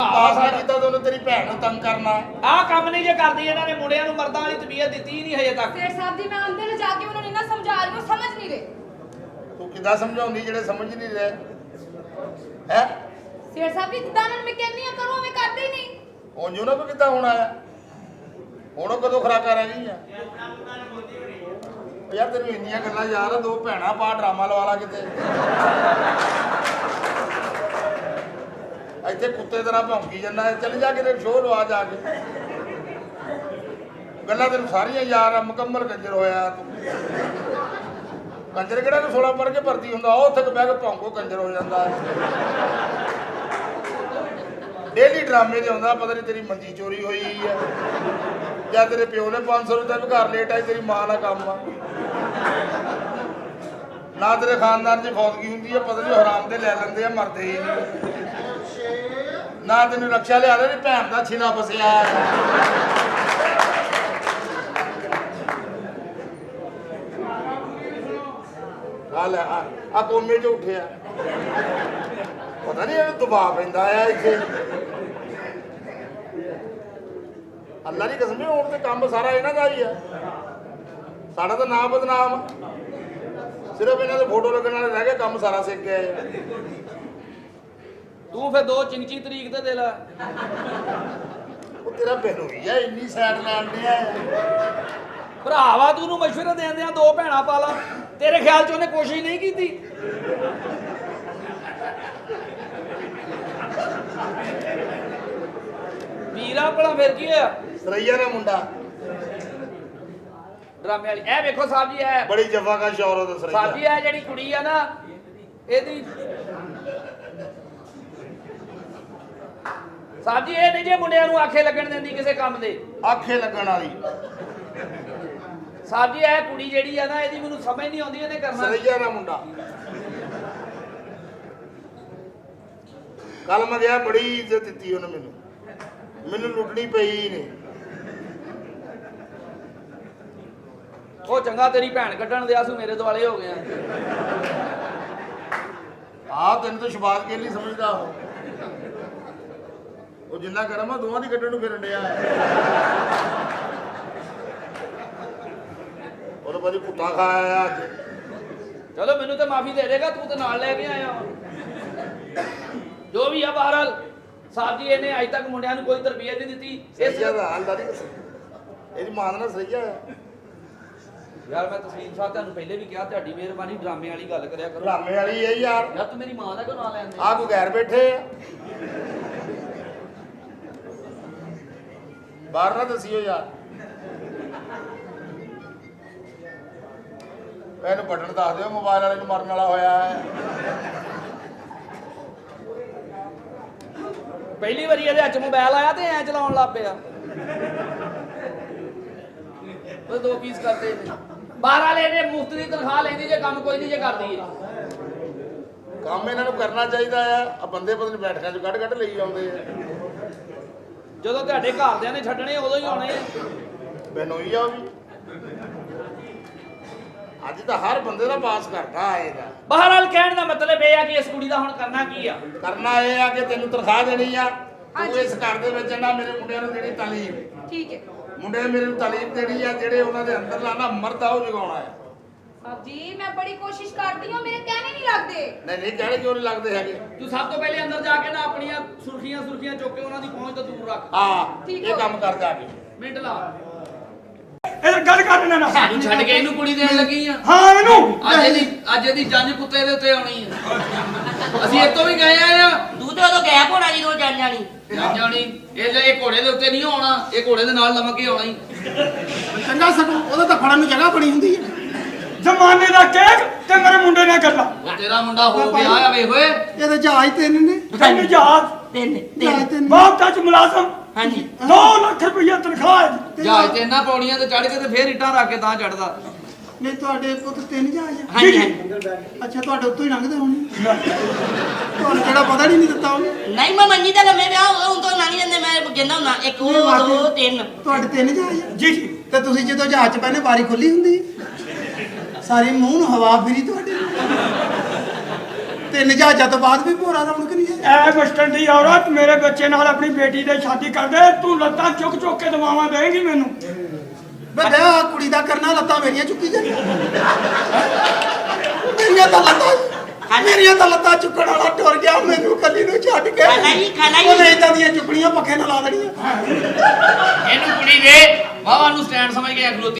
ਆਸਾ ਕੀਤਾ ਤੇ ਉਹਨੇ ਤੇਰੀ ਭੈਣ ਨੂੰ ਤੰਗ ਕਰਨਾ ਆਹ ਕੰਮ ਨਹੀਂ ਜੇ ਕਰਦੀ ਇਹਨਾਂ ਨੇ ਮੁੰਡਿਆਂ ਨੂੰ ਮਰਦਾਂ ਵਾਲੀ ਤਬੀਅਤ ਦਿੱਤੀ ਹੀ ਨਹੀਂ ਹਜੇ ਤੱਕ ਸੇਠ ਸਾਹਿਬ ਜੀ ਮੈਂ ਅੰਦਰ ਜਾ ਕੇ ਉਹਨਾਂ ਨੂੰ ਇੰਨਾ ਸਮਝਾ ਰਹੀ ਹਾਂ ਸਮਝ ਨਹੀਂ ਰਹੇ ਤੂੰ ਕਿੱਦਾਂ ਸਮਝਾਉਂਦੀ ਜਿਹੜੇ ਸਮਝ ਨਹੀਂ ਰਹੇ ਹੈ ਸੇਠ ਸਾਹਿਬ ਜੀ ਜਿੱਦਾਂ ਉਹਨਾਂ ਨੂੰ ਮੈਂ ਕਹਿੰਦੀ ਆ ਕਰੋ ਐਵੇਂ ਕਰਦੇ ਹੀ ਨਹੀਂ ਉਂਝ ਉਹਨਾਂ ਕੋ ਕਿੱਦਾਂ ਹੋਣਾ ਆ ਹੁਣ ਉਹ ਕਦੋਂ ਖਰਾਕਾ ਰਹਿ ਗਈ ਆ ਉਹ ਯਾਰ ਤੈਨੂੰ ਇੰਨੀਆਂ ਗੱਲਾਂ ਯਾਰ ਆ, ਦੋ ਭੈਣਾਂ ਪਾ ਡਰਾਮਾ ਲਵਾ ਲਾ ਕਿਤੇ ਇੱਥੇ ਕੁੱਤੇ ਤਰ੍ਹਾਂ ਭੌਂਕੀ ਜਾਂਦਾ ਚੱਲ ਜਾ ਕੇ ਸ਼ੋਅ ਲਵਾ ਜਾ ਕੇ ਗੱਲਾਂ ਤੈਨੂੰ ਸਾਰੀਆਂ ਯਾਰ ਆ ਮੁਕੰਮਲ ਕੰਜਰ ਹੋਇਆ ਤੂੰ ਕੰਜਰ ਕਿਹੜਾ ਨੂੰ 16 ਪੜ੍ਹ ਕੇ ਭਰਤੀ ਹੁੰਦਾ ਉਹ ਉੱਥੇ ਬਹਿ ਕੇ ਭੌਂਕੋ ਕੰਜਰ ਹੋ ਜਾਂਦਾ ਡੇਲੀ ਡਰਾਮੇ ਤੇ ਆਉਂਦਾ ਪਤਾ ਨਹੀਂ ਤੇਰੀ ਮੰਜੀ ਚੋਰੀ ਹੋਈ ਹੈ ਜਾਂ ਤੇਰੇ ਪਿਓ ਨੇ 500 ਰੁਪਏ ਵੀ ਘਰ ਲੇਟ ਆਈ ਤੇਰੀ ਮਾਂ ਦਾ ਕੰਮ ਆ ਨਾ ਤੇਰੇ ਖਾਨਦਾਨ 'ਚ ਫੌਤਗੀ ਹੁੰਦੀ ਹੈ ਪਤਾ ਨਹੀਂ ਹਰਾਮ ਦੇ ਲੈ ਲੈਂਦੇ ਆ ਮਰਦੇ ਹੀ ਨਹੀਂ ਨਾ ਤੈਨੂੰ ਰਕਸ਼ਾ ਲਿਆ ਦੇ ਨੀ ਭੈਣ ਦਾ ਛਿਲਾ ਫਸਿਆ ਆ ਲੈ ਆ ਕੋਮੇ 'ਚ ਉੱਠਿਆ ਪਤਾ ਨਹੀਂ ਇਹਨੂੰ ਦਬਾਅ ਪੈਂਦਾ ਆ ਇੱਥੇ ਅੱਲਾ ਦੀ ਕਸਮ ਹੁਣ ਤੇ ਕੰਮ ਸਾਰਾ ਇਹਨਾਂ ਦਾ ਹੀ ਆ ਸਾਡਾ ਤਾਂ ਨਾਮ ਬਦਨਾਮ ਆ। ਸਿਰਫ ਇਹਨਾਂ ਦੇ ਫੋਟੋ ਲੱਗਣ ਵਾਲੇ ਰਹਿ ਗਏ ਕੰਮ ਸਾਰਾ ਸਿੱਖ ਗਏ ਆ। ਤੂੰ ਫਿਰ 2 ਚਿੰਚੀ ਤਰੀਕ ਤੇ ਦੇ ਲੈ ਉਹ ਤੇਰਾ ਬਹਿਨੋਈ ਆ ਇੰਨੀ ਸਾਈਡ ਲੈਣ ਡਿਆ ਆ। ਭਰਾਵਾ ਤੂੰ ਨੂੰ ਮਸ਼ਵਰਾ ਦੇਂਦਿਆਂ 2 ਭੈਣਾਂ ਪਾ ਲਾ ਤੇਰੇ ਖਿਆਲ ਚ ਉਹਨੇ ਕੋਸ਼ਿਸ਼ ਨਹੀਂ ਕੀਤੀ ਵੀਰਾ ਭਲਾ ਫਿਰ ਕੀ ਹੋਇਆ ਸਰਈਆ ਦਾ ਮੁੰਡਾ ਡਰਾਮੇ ਵਾਲੀ ਇਹ ਵੇਖੋ ਸਾਹਿਬ ਜੀ ਇਹ ਬੜੀ ਜਫਾਕਸ਼ ਔਰਤ ਸਰਈਆ ਸਾਹਿਬ ਜੀ ਇਹ ਜਿਹੜੀ ਕੁੜੀ ਆ ਨਾ ਇਹਦੀ ਸਾਹਿਬ ਜੀ ਇਹ ਨਹੀਂ ਜੇ ਮੁੰਡਿਆਂ ਨੂੰ ਆਖੇ ਲੱਗਣ ਦਿੰਦੀ ਕਿਸੇ ਕੰਮ ਦੇ ਆਖੇ ਲੱਗਣ ਵਾਲੀ ਸਾਹਿਬ ਜੀ ਇਹ ਕੁੜੀ ਜਿਹੜੀ ਆ ਨਾ ਇਹਦੀ ਮੈਨੂੰ ਸਮਝ ਨਹੀਂ ਆਉਂਦੀ ਇਹਨੇ ਕਰਨਾ ਸਰਈਆ ਦਾ ਮੁੰਡਾ ਕੱਲ ਮੈਂ ਗਿਆ ਬੜੀ ਇੱਜ਼ਤ ਦਿੱਤੀ ਉਹਨੇ ਮੈਨੂੰ ਲੁੱਟਣੀ ਪਈ ਨੇ ਉਹ ਚੰਗਾ ਤੇਰੀ ਭੈਣ ਕੱਢਣ ਦਿਆ ਸੂ ਮੇਰੇ ਦੁਆਲੇ ਹੋ ਗਿਆ ਆਹ ਤੈਨੂੰ ਤਾਂ ਸ਼ਬਾਜ਼ ਕੇ ਨਹੀਂ ਸਮਝਦਾ ਉਹ ਜਿੰਨਾ ਕਰਮ ਆ ਦੋਵਾਂ ਦੀ ਕੱਢਣ ਨੂੰ ਫਿਰਨ ਡਿਆ ਉਹ ਤਾਂ ਭਾਜੀ ਕੁੱਤਾ ਖਾਇਆ ਅੱਜ ਚਲੋ ਮੈਨੂੰ ਤੇ ਮਾਫੀ ਦੇ ਦੇਗਾ, ਤੂੰ ਤੇ ਨਾਲ ਲੈ ਕੇ ਆਇਆ ਵਾ। ਜੋ ਵੀ ਆ ਬਹਰਾਲ ਸਾਹਿਬ ਜੀ, ਇਹਨੇ ਅੱਜ ਤੱਕ ਮੁੰਡਿਆਂ ਨੂੰ ਕੋਈ ਤਰਬੀਅਤ ਨਹੀਂ ਦਿੱਤੀ। ਸਹੀ ਦਾ ਹਾਲ ਨਹੀਂ ਇਹਦੀ ਮਾਂ ਨਾਲ ਸਹੀ ਆ ਯਾਰ ਮੈਂ ਤਸਲੀਮ ਸਾਹਿਬ ਤੁਹਾਨੂੰ ਪਹਿਲੇ ਵੀ ਕਿਹਾ, ਤੁਹਾਡੀ ਮਿਹਰਬਾਨੀ ਡਰਾਮੇ ਵਾਲੀ ਗੱਲ ਕਰਿਆ ਕਰੋ। ਡਰਾਮੇ ਵਾਲੀ ਹੈ ਯਾਰ ਯਾਰ ਤੂੰ ਮੇਰੀ ਮਾਂ ਦਾ ਕਿਉਂ ਨਾਂ ਲੈਂਦੇ? ਆਹ ਕੋ ਗੈਰ ਬੈਠੇ ਆ ਬਾਹਰ ਨਾ ਦਸੀਓ ਯਾਰ ਇਹਨੂੰ ਬਟਨ ਦੱਸ ਦਿਓ ਮੋਬਾਈਲ ਵਾਲੇ ਨੂੰ ਮਰਨ ਵਾਲਾ ਹੋਇਆ ਹੈ ਪਹਿਲੀ ਵਾਰੀ ਇਹਦੇ ਹੱਥ ਮੋਬਾਈਲ ਆਇਆ ਤੇ ਐ ਚਲਾਉਣ ਲੱਗ ਪਿਆ। ਉਹ 2 ਪੀਸ ਕਰਦੇ ਨੇ ਬਾਹਰ ਵਾਲੇ ਨੇ ਮੁਫਤ ਦੀ ਤਨਖਾਹ ਲੈਂਦੀ ਜੇ ਕੰਮ ਕੋਈ ਨਹੀਂ ਜੇ ਕਰਦੀ ਹੈ। ਕੰਮ ਇਹਨਾਂ ਨੂੰ ਕਰਨਾ ਚਾਹੀਦਾ ਆ ਬੰਦੇ ਪਤਾ ਨਹੀਂ ਬੈਠਕਾਂ 'ਚ ਕੱਢ ਲਈ ਆਉਂਦੇ ਆ ਜਦੋਂ ਤੁਹਾਡੇ ਘਰਦਿਆਂ ਨੇ ਛੱਡਣੇ ਉਦੋਂ ਹੀ ਆਉਣੇ ਆ। ਬਨੋਈ ਆ ਉਹ ਵੀ ਅੱਜ ਤਾਂ ਹਰ ਬੰਦੇ ਦਾ ਪਾਸ ਕਰਦਾ ਆਏਗਾ। ਬਹਰਾਲ ਕਹਿਣ ਦਾ ਮਤਲਬ ਇਹ ਆ ਕਿ ਇਸ ਕੁੜੀ ਦਾ ਹੁਣ ਕਰਨਾ ਕੀ ਆ? ਕਰਨਾ ਇਹ ਆ ਕਿ ਤੈਨੂੰ ਤਨਖਾਹ ਦੇਣੀ ਆ, ਤੂੰ ਇਸ ਘਰ ਦੇ ਵਿੱਚ ਨਾ ਮੇਰੇ ਮੁੰਡਿਆਂ ਨੂੰ ਦੇਣੀ ਤਾਲੀਮ। ਠੀਕ ਹੈ ਮੁੰਡੇ ਮੇਰੇ ਨੂੰ ਤਾਲੀਮ ਦੇਣੀ ਆ, ਜਿਹੜੇ ਉਹਨਾਂ ਦੇ ਅੰਦਰ ਲਾਣਾ ਮਰਦਾ ਉਹ ਜਗਾਉਣਾ ਆ। ਸਾਹਿਬ ਜੀ ਮੈਂ ਬੜੀ ਕੋਸ਼ਿਸ਼ ਕਰਦੀ ਹਾਂ, ਮੇਰੇ ਕਹਿਣੇ ਨਹੀਂ ਲੱਗਦੇ। ਨਹੀਂ ਕਹਿਣੇ ਕਿਉਂ ਨਹੀਂ ਲੱਗਦੇ ਹੈਗੇ? ਤੂੰ ਸਭ ਤੋਂ ਪਹਿਲੇ ਅੰਦਰ ਜਾ ਕੇ ਨਾ ਆਪਣੀਆਂ ਸੁਰਖੀਆਂ ਚੁੱਕ ਕੇ ਉਹਨਾਂ ਦੀ ਪਹੁੰਚ ਤੋਂ ਦੂਰ ਰੱਖ। ਹਾਂ ਠੀਕ ਇਹ ਹੋ ਕੰਮ ਕਰ ਜਾ ਕੇ ਮਿੰਟ ਲਾ। ਇਹ ਗੱਲ ਕਰ ਨਾ ਤੂੰ ਛੱਡ ਕੇ ਇਹਨੂੰ ਕੁੜੀ ਦੇਣ ਲੱਗੀ ਆ? ਹਾਂ ਇਹਨੂੰ ਅੱਜ ਇਹਦੀ ਜੰਜ ਕੁੱਤੇ ਦੇ ਉੱਤੇ ਆਉਣੀ ਆ। ਅਸੀਂ ਇਹ ਤੋਂ ਵੀ ਗਏ ਆ ਤੂੰ ਤੇ ਉਦੋਂ ਗੈਪ ਹੋਣਾ ਜਦੋਂ ਜਾਣ ਜਾਣੀ ਜੰਜ ਆਉਣੀ। ਇਹ ਘੋੜੇ ਦੇ ਉੱਤੇ ਨਹੀਂ ਆਉਣਾ, ਇਹ ਘੋੜੇ ਦੇ ਨਾਲ ਲਮਕ ਕੇ ਆਉਣਾ ਹੀ। ਚੰਗਾ ਸਗੋਂ ਉਹਦਾ ਤਾਂ ਫੜਨ ਨੂੰ ਜਗ੍ਹਾ ਬਣੀ ਹੁੰਦੀ ਹੈ। ਜ਼ਮਾਨੇ ਦਾ ਕੇਕ ਤੇ ਮੇਰੇ ਮੁੰਡੇ ਨਾਲ ਗੱਲਾਂ। ਉਹ ਤੇਰਾ ਮੁੰਡਾ ਹੋ ਗਿਆ ਆ ਵੇਖ ਓਏ। ਇਹਦੇ ਜਹਾਜ਼ 3 ਨੇ। ਤਿੰਨ ਜਹਾਜ਼, ਜਹਾਜ਼ 3 ਬਾਪ ਟੱਚ ਮੁਲਾਜ਼ਮ, ਹਾਂਜੀ 2 ਲੱਖ ਰੁਪਈਆ ਤਨਖਾਹ ਹੈ ਜੀ। ਜਹਾਜ਼ ਤੇ ਇਹਨਾਂ ਪੌੜੀਆਂ ਤੇ ਚੜ ਕੇ ਤੇ ਫੇਰ ਇੱਟਾਂ ਰੱਖ ਕੇ ਤਾਂ ਚੜਦਾ। ਨਹੀਂ ਤੁਹਾਡੇ ਪੁੱਤ 3 ਜਹਾਜ਼ ਆ? ਹਾਂਜੀ ਹਾਂਜੀ ਅੱਛਾ ਤੁਹਾਡੇ ਉੱਤੋਂ ਹੀ ਲੰਘਦੇ ਹੋਣੇ। ਤੁਹਾਨੂੰ ਕਿਹੜਾ ਪਤਾ ਨਹੀਂ ਦਿੱਤਾ ਉਹਨੇ? ਨਹੀਂ ਮੈਂ ਮੰਨੀ ਤਾਂ ਲੰਮੇ ਵਿਆਹ ਹੁਣ ਤੋਂ ਲੰਘ ਜਾਂਦੇ ਮੈਂ ਕਹਿੰਦਾ ਹੁੰਦਾ 1 2 3 ਤੁਹਾਡੇ 3 ਜਹਾਜ਼ ਆ? ਜੀ ਜੀ ਤੇ ਤੁਸੀਂ ਜਦੋਂ ਜਹਾਜ਼ 'ਚ ਪਹਿਲੇ ਬਾਰੀ ਖੁੱਲੀ ਹੁੰਦੀ ਸਾਰੀ ਮੂੰਹ ਨੂੰ ਹਵਾ ਫਿਰੀ ਤੁਹਾਡੇ। 3 ਜਹਾਜ਼ਾਂ ਤੋਂ ਬਾਅਦ ਵੀ ਭੋਰਾ ਰੌਣਕ ਨਹੀਂ ਹੈ। ਐ ਬਸਟਨ ਦੀ ਔਰਤ ਮੇਰੇ ਬੱਚੇ ਨਾਲ ਆਪਣੀ ਬੇਟੀ ਦੇ ਸ਼ਾਦੀ ਕਰ ਦੇ, ਤੂੰ ਲੱਤਾਂ ਚੁੱਕ ਕੇ ਦਵਾਵਾਂ ਦੇਂਗੀ ਮੈਨੂੰ। ਮੈਂ ਵਿਆਹ ਕੁੜੀ ਦਾ ਕਰਨਾ, ਲੱਤਾਂ ਮੇਰੀਆਂ ਚੁੱਕੀ ਜਾਂਦੀ। ਮੇਰੀਆਂ ਤਾਂ ਲੱਤਾਂ ਚੁੱਕਣ ਵਾਲਾ ਟੁਰ ਗਿਆ, ਮੈਨੂੰ ਕੱਲੀ ਨੂੰ ਛੱਡ ਕੇ। ਖਾਣਾ ਹੀ। ਉਹਨੇ ਇਦਾਂ ਦੀਆਂ ਚੁੱਕਣੀਆਂ ਪੱਖੇ ਨਾਲ ਲਾ ਦੇਣੀਆਂ। ਇਹਨੂੰ ਕੁੜੀ ਦੇ ਵਾਵਾ ਨੂੰ ਸਟੈਂਡ ਸਮਝ ਕੇ ਖਲੋਤੀ।